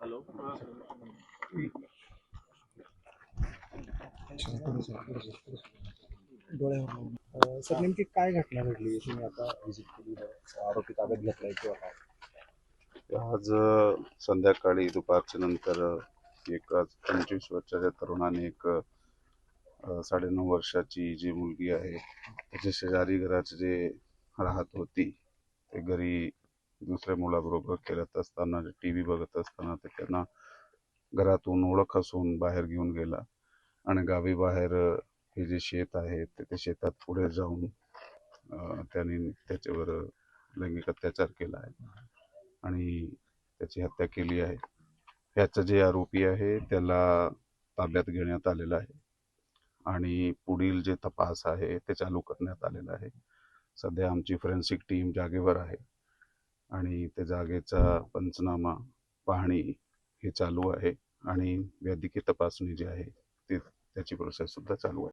Hello. Sir नेमकी काय घटना घडली तुम्ही आता व्हिजिट केली आरोपी ताब्यात घेतलाय किंवा काय? आज संध्याकाळी दुपारच्या नंतर एक 25 वर्षाच्या तरुणाने एक 9.5 वर्षाची जी मुलगी आहे त्याच्या शेजारी घरात जे राहत होती ते घरी दुसऱ्या मुलाबरोबर खेळत असताना टी व्ही बघत असताना ते त्यांना घरातून ओळख असून बाहेर घेऊन गेला आणि गावी बाहेर हे जे शेत आहे ते शेतात पुढे जाऊन त्यांनी त्याच्यावर लैंगिक अत्याचार केला आहे आणि त्याची हत्या केली आहे. ह्याचं जे आरोपी आहे त्याला ताब्यात घेण्यात आलेलं आहे आणि पुढील जे तपास आहे ते चालू करण्यात आलेला आहे. सध्या आमची फॉरेन्सिक टीम जागेवर आहे आणि त्या जागेचा पंचनामा पाहणी हे चालू आहे आणि वैद्यकीय तपासणी जी आहे ती त्याची प्रोसेस सुद्धा चालू आहे.